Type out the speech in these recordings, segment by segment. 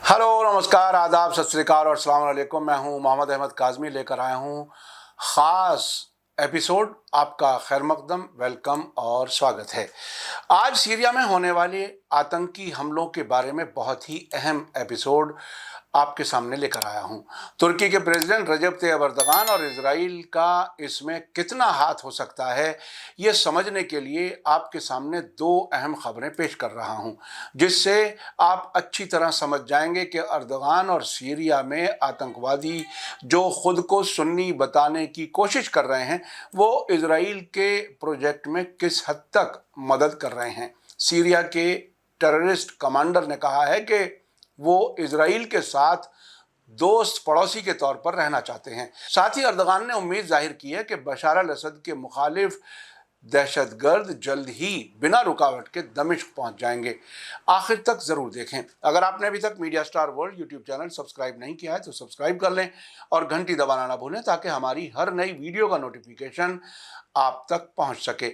Hello, नमस्कार, आदाब, सत श्री अकाल और अस्सलाम वालेकुम। मैं हूं मोहम्मद अहमद काज़मी, लेकर आया हूं ख़ास एपिसोड। आपका खैर मकदम, वेलकम और स्वागत है। आज सीरिया में होने वाले आतंकी हमलों के बारे में बहुत ही अहम एपिसोड आपके सामने लेकर आया हूं। तुर्की के प्रेसिडेंट रजब तैयब एर्दोगान और इजराइल का इसमें कितना हाथ हो सकता है, ये समझने के लिए आपके सामने दो अहम खबरें पेश कर रहा हूं, जिससे आप अच्छी तरह समझ जाएंगे कि एर्दोगान और सीरिया में आतंकवादी जो खुद को सुन्नी बताने की कोशिश कर रहे हैं, वो इजराइल के प्रोजेक्ट में किस हद तक मदद कर रहे हैं। सीरिया के टेररिस्ट कमांडर ने कहा है कि वो इजराइल के साथ दोस्त पड़ोसी के तौर पर रहना चाहते हैं। साथ ही एर्दोगान ने उम्मीद जाहिर की है कि बशार अल असद के मुखालिफ दहशतगर्द जल्द ही बिना रुकावट के दमिश्क पहुंच जाएंगे। आखिर तक जरूर देखें। अगर आपने अभी तक media star world YouTube channel subscribe नहीं किया है तो सब्सक्राइब कर लें और घंटी दबाना ना भूलें, ताकि हमारी हर नई वीडियो का नोटिफिकेशन आप तक पहुंच सके।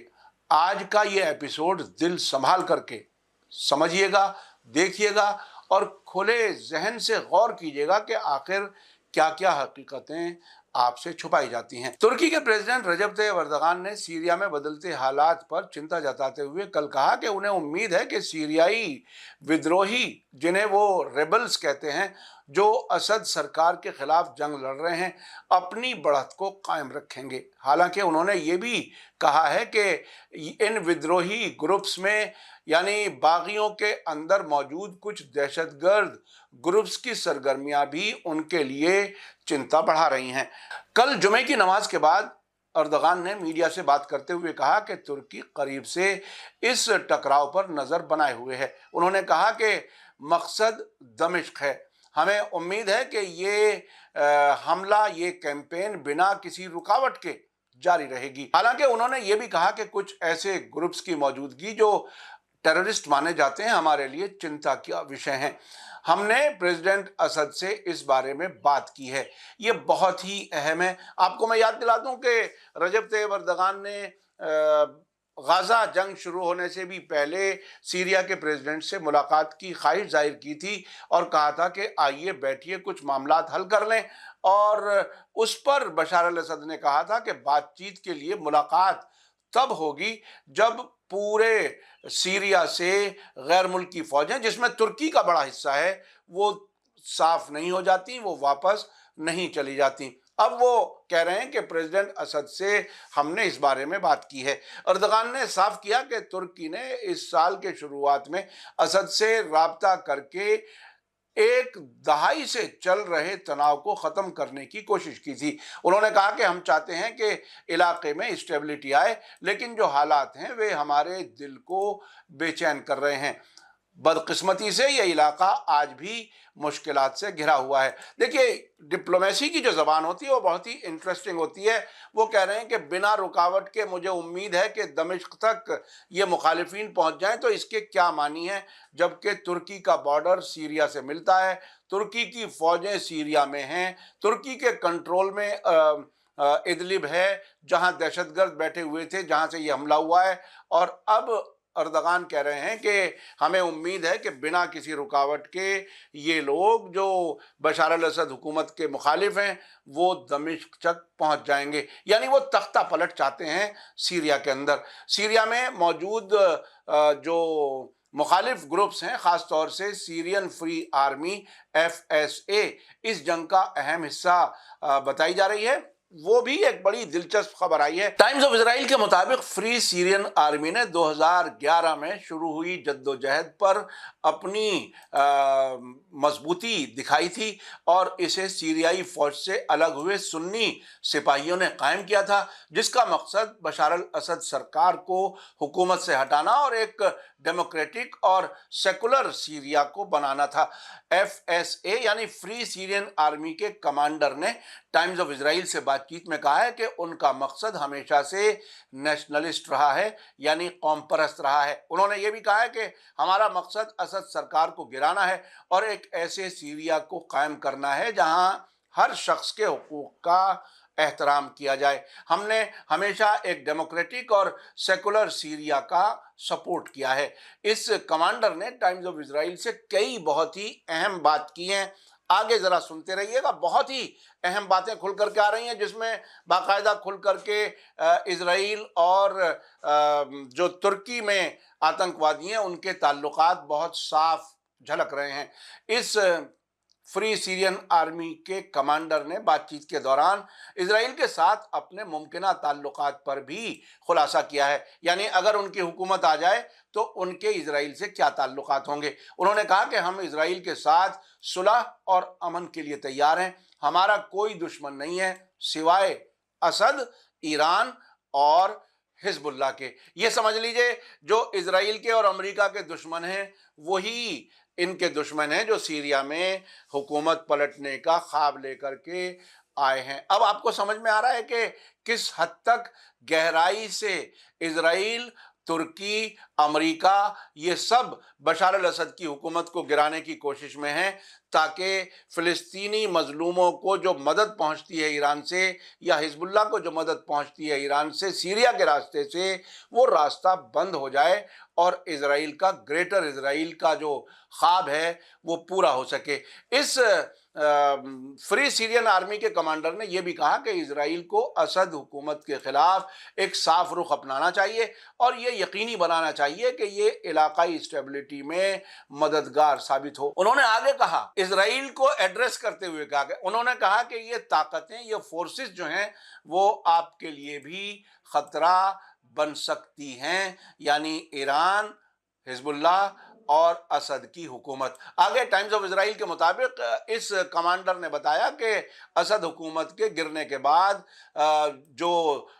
आज का ये एपिसोड दिल संभाल करके समझिएगा, देखिएगा और खुले जहन से गौर कीजिएगा कि आखिर क्या क्या हकीकतें आपसे छुपाई जाती हैं। तुर्की के प्रेसिडेंट रजब तैयब एर्दोगान ने सीरिया में बदलते हालात पर चिंता जताते हुए कल कहा कि उन्हें उम्मीद है कि सीरियाई विद्रोही, जिन्हें वो रेबल्स कहते हैं, जो असद सरकार के खिलाफ जंग लड़ रहे हैं, अपनी बढ़त को कायम रखेंगे। हालांकि उन्होंने ये भी कहा है कि इन विद्रोही ग्रुप्स में, यानी बागियों के अंदर मौजूद कुछ दहशतगर्द ग्रुप्स की सरगर्मियां भी उनके लिए चिंता बढ़ा रही हैं। कल जुमे की नमाज के बाद एर्दोगान ने मीडिया से बात करते हुए कहा कि तुर्की करीब से इस टकराव पर नजर बनाए हुए है। उन्होंने कहा कि मकसद दमिश्क है। हमें उम्मीद है कि ये हमला, ये कैंपेन बिना किसी रुकावट के जारी रहेगी। हालांकि उन्होंने ये भी कहा कि कुछ ऐसे ग्रुप्स की मौजूदगी जो टेररिस्ट माने जाते हैं, हमारे लिए चिंता का विषय है। हमने प्रेसिडेंट असद से इस बारे में बात की है। ये बहुत ही अहम है। आपको मैं याद दिला दूं कि रजब तैयब एर्दोगान ने गाजा जंग शुरू होने से भी पहले सीरिया के प्रेसिडेंट से मुलाकात की ख्वाहिश जाहिर की थी और कहा था कि आइए बैठिए, कुछ मामलात हल कर लें। और उस पर बशार अल असद ने कहा था कि बातचीत के लिए मुलाकात तब होगी जब पूरे सीरिया से गैर मुल्की फौजें, जिसमें तुर्की का बड़ा हिस्सा है, वो साफ नहीं हो जाती, वो वापस नहीं चली जाती। अब वो कह रहे हैं कि प्रेसिडेंट असद से हमने इस बारे में बात की है। एर्दोगान ने साफ किया कि तुर्की ने इस साल के शुरुआत में असद से राब्ता करके एक दहाई से चल रहे तनाव को ख़त्म करने की कोशिश की थी। उन्होंने कहा कि हम चाहते हैं कि इलाके में स्टेबिलिटी आए, लेकिन जो हालात हैं वे हमारे दिल को बेचैन कर रहे हैं। बदकिस्मती से ये इलाका आज भी मुश्किलात से घिरा हुआ है। देखिए, डिप्लोमेसी की जो ज़बान होती है वो बहुत ही इंटरेस्टिंग होती है। वो कह रहे हैं कि बिना रुकावट के मुझे उम्मीद है कि दमिश्क तक ये मुखालिफिन पहुंच जाएं, तो इसके क्या मानी है, जबकि तुर्की का बॉर्डर सीरिया से मिलता है, तुर्की की फौजें सीरिया में हैं, तुर्की के कंट्रोल में इदलिब है, जहां दहशतगर्द बैठे हुए थे, जहां से ये हमला हुआ है। और अब एर्दोगान कह रहे हैं कि हमें उम्मीद है कि बिना किसी रुकावट के ये लोग जो बशार अल असद हुकूमत के मुखालिफ हैं, वो दमिश्क तक पहुंच जाएंगे। यानी वो तख्ता पलट चाहते हैं सीरिया के अंदर। सीरिया में मौजूद जो मुखालिफ ग्रुप्स हैं, ख़ास तौर से सीरियन फ्री आर्मी FSA, इस जंग का अहम हिस्सा बताई जा रही है। वो भी एक बड़ी दिलचस्प खबर आई है। टाइम्स ऑफ इसराइल के मुताबिक फ्री सीरियन आर्मी ने 2011 में शुरू हुई जद्दोजहद पर अपनी मजबूती दिखाई थी और इसे सीरियाई फौज से अलग हुए सुन्नी सिपाहियों ने कायम किया था, जिसका मकसद बशार अल असद सरकार को हुकूमत से हटाना और एक डेमोक्रेटिक और सेकुलर सीरिया को बनाना था। FSA यानी फ्री सीरियन आर्मी के कमांडर ने टाइम्स ऑफ इसराइल से बातचीत में कहा है कि उनका मकसद हमेशा से नेशनलिस्ट रहा है, यानी कौम परस्त रहा है। उन्होंने ये भी कहा है कि हमारा मकसद असद सरकार को गिराना है और एक ऐसे सीरिया को कायम करना है जहां हर शख्स के हुकूक का एहतराम किया जाए। हमने हमेशा एक डेमोक्रेटिक और सेकुलर सीरिया का सपोर्ट किया है। इस कमांडर ने टाइम्स ऑफ इजराइल से कई बहुत ही अहम बात की हैं। आगे जरा सुनते रहिएगा, बहुत ही अहम बातें खुल करके आ रही हैं, जिसमें बाकायदा खुल करके इजराइल और जो तुर्की में आतंकवादी हैं उनके ताल्लुकात बहुत साफ झलक रहे हैं। इस फ्री सीरियन आर्मी के कमांडर ने बातचीत के दौरान इजराइल के साथ अपने मुमकिन ताल्लुकात पर भी खुलासा किया है, यानी अगर उनकी हुकूमत आ जाए तो उनके इजराइल से क्या ताल्लुकात होंगे। उन्होंने कहा कि हम इजराइल के साथ सुलह और अमन के लिए तैयार हैं, हमारा कोई दुश्मन नहीं है सिवाय असद, ईरान और हिजबुल्लाह के। ये समझ लीजिए, जो इजराइल के और अमेरिका के दुश्मन हैं वही इनके दुश्मन हैं जो सीरिया में हुकूमत पलटने का ख्वाब लेकर के आए हैं। अब आपको समझ में आ रहा है कि किस हद तक गहराई से इजराइल, तुर्की, अमेरिका ये सब बशार अल असद की हुकूमत को गिराने की कोशिश में हैं, ताकि फ़िलिस्तीनी मजलूमों को जो मदद पहुंचती है ईरान से, या हिजबुल्लाह को जो मदद पहुंचती है ईरान से सीरिया के रास्ते से, वो रास्ता बंद हो जाए और इजराइल का, ग्रेटर इजराइल का जो ख्वाब है वो पूरा हो सके। इस फ्री सीरियन आर्मी के कमांडर ने यह भी कहा कि इजराइल को असद हुकूमत के खिलाफ एक साफ रुख अपनाना चाहिए और ये यकीनी बनाना चाहिए कि ये इलाकाई स्टेबिलिटी में मददगार साबित हो। उन्होंने आगे कहा, इजराइल को एड्रेस करते हुए कहा कि उन्होंने कहा कि ये ताकतें, ये फोर्सेस जो हैं वो आपके लिए भी खतरा बन सकती हैं, यानी ईरान, हिजबुल्लाह और असद की हुकूमत। आगे टाइम्स ऑफ इजराइल के मुताबिक इस कमांडर ने बताया कि असद हुकूमत के गिरने के बाद जो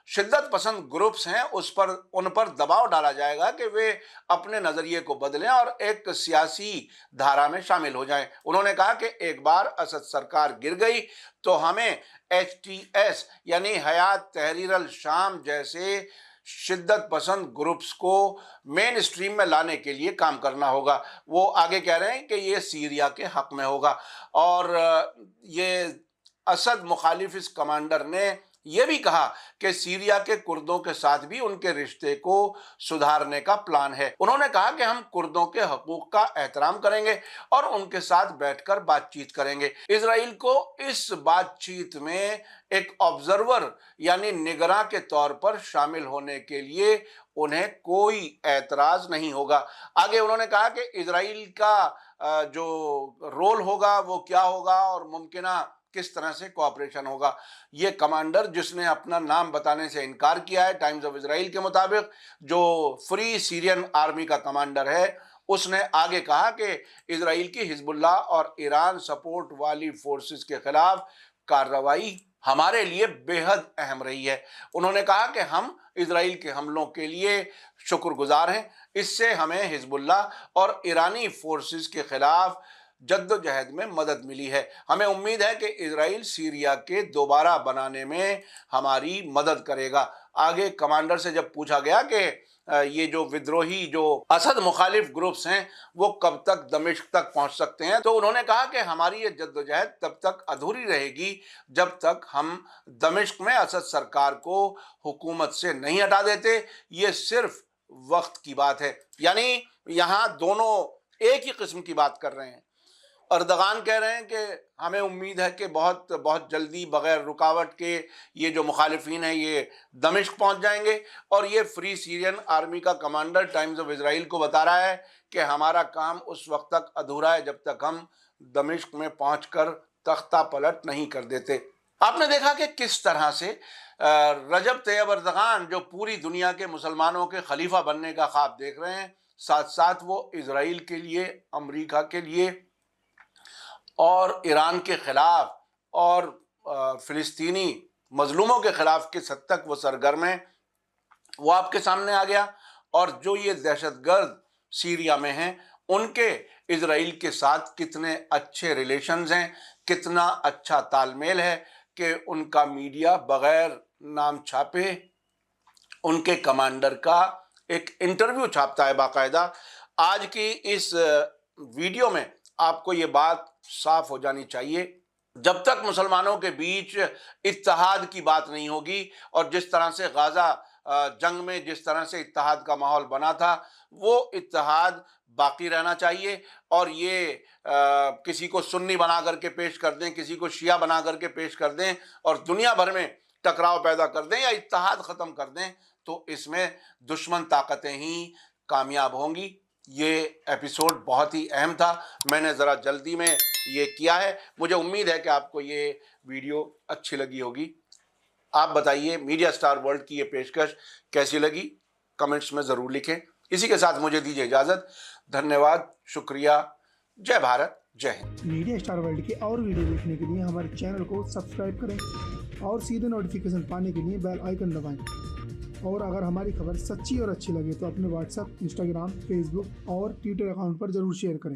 शिद्दत पसंद ग्रुप्स हैं उन पर दबाव डाला जाएगा कि वे अपने नज़रिए को बदलें और एक सियासी धारा में शामिल हो जाएं। उन्होंने कहा कि एक बार असद सरकार गिर गई तो हमें HTS यानी हयात तहरीर अल शाम जैसे शिद्दत पसंद ग्रुप्स को मेन स्ट्रीम में लाने के लिए काम करना होगा। वो आगे कह रहे हैं कि ये सीरिया के हक में होगा। और ये असद मुखालिफ इस कमांडर ने यह भी कहा कि सीरिया के कुर्दों के साथ भी उनके रिश्ते को सुधारने का प्लान है। उन्होंने कहा कि हम कुर्दों के हकूक का एहतराम करेंगे और उनके साथ बैठकर बातचीत करेंगे। इजराइल को इस बातचीत में एक ऑब्जर्वर यानी निगरां के तौर पर शामिल होने के लिए उन्हें कोई एतराज नहीं होगा। आगे उन्होंने कहा कि इजराइल का जो रोल होगा वो क्या होगा और मुमकिना किस तरह से कोऑपरेशन होगा। ये कमांडर, जिसने अपना नाम बताने से इनकार किया है, टाइम्स ऑफ इजराइल के मुताबिक जो फ्री सीरियन आर्मी का कमांडर है, उसने आगे कहा कि इजराइल की हिजबुल्लाह और ईरान सपोर्ट वाली फोर्सेस के खिलाफ कार्रवाई हमारे लिए बेहद अहम रही है। उन्होंने कहा कि हम इजराइल के हमलों के लिए शुक्रगुजार हैं, इससे हमें हिजबुल्लाह और ईरानी फोर्सेस के खिलाफ जद्दोजहद में मदद मिली है। हमें उम्मीद है कि इजराइल सीरिया के दोबारा बनाने में हमारी मदद करेगा। आगे कमांडर से जब पूछा गया कि ये जो विद्रोही, जो असद मुखालिफ ग्रुप्स हैं, वो कब तक दमिश्क तक पहुंच सकते हैं, तो उन्होंने कहा कि हमारी ये जद्दोजहद तब तक अधूरी रहेगी जब तक हम दमिश्क में असद सरकार को हुकूमत से नहीं हटा देते। ये सिर्फ वक्त की बात है। यानी यहाँ दोनों एक ही किस्म की बात कर रहे हैं। अर्दगान कह रहे हैं कि हमें उम्मीद है कि बहुत बहुत जल्दी बग़ैर रुकावट के ये जो मुखालिफिन हैं ये दमिश्क पहुंच जाएंगे। और ये फ्री सीरियन आर्मी का कमांडर टाइम्स ऑफ इजराइल को बता रहा है कि हमारा काम उस वक्त तक अधूरा है जब तक हम दमिश्क में पहुंचकर तख्ता पलट नहीं कर देते। आपने देखा कि किस तरह से रजब तैयब अर्दगान, जो पूरी दुनिया के मुसलमानों के खलीफा बनने का ख्वाब देख रहे हैं, साथ साथ वो इजराइल के लिए, अमेरिका के लिए और ईरान के खिलाफ और फ़िलिस्तीनी मजलूमों के खिलाफ किस हद तक वो सरगर्म हैं, वो आपके सामने आ गया। और जो ये दहशतगर्द सीरिया में हैं, उनके इजराइल के साथ कितने अच्छे रिलेशंस हैं, कितना अच्छा तालमेल है कि उनका मीडिया बग़ैर नाम छापे उनके कमांडर का एक इंटरव्यू छापता है बाकायदा। आज की इस वीडियो में आपको ये बात साफ हो जानी चाहिए جب تک مسلمانوں کے بیچ اتحاد کی بات نہیں ہوگی، اور جس طرح سے غازہ جنگ میں جس طرح سے اتحاد کا ماحول بنا تھا وہ اتحاد باقی رہنا چاہیے، اور یہ کسی کو سنی بنا کر کے پیش کر دیں، کسی کو شیعہ بنا کر کے پیش کر دیں اور دنیا بھر میں ٹکراؤ پیدا کر دیں یا اتحاد ختم کر دیں، تو اس میں دشمن طاقتیں ہی کامیاب ہوں گی۔ یہ ایپیسوڈ بہت ہی اہم تھا، میں نے ذرا جلدی میں یہ کیا ہے۔ مجھے امید ہے کہ آپ کو یہ ویڈیو اچھی لگی ہوگی۔ آپ بتائیے میڈیا سٹار ورلڈ کی یہ پیشکش کیسی لگی، کمنٹس میں ضرور لکھیں۔ اسی کے ساتھ مجھے دیجیے اجازت، دھنیہ واد، شکریہ، جے بھارت، جے ہند۔ میڈیا سٹار ورلڈ کے اور ویڈیو دیکھنے کے لیے ہمارے چینل کو سبسکرائب کریں اور سیدھے نوٹیفیکیشن پانے کے لیے بیل آئیکن دبائیں، اور اگر ہماری خبر سچی اور اچھی لگے تو اپنے واٹس ایپ، انسٹاگرام، فیس بک اور ٹویٹر اکاؤنٹ پر ضرور شیئر کریں۔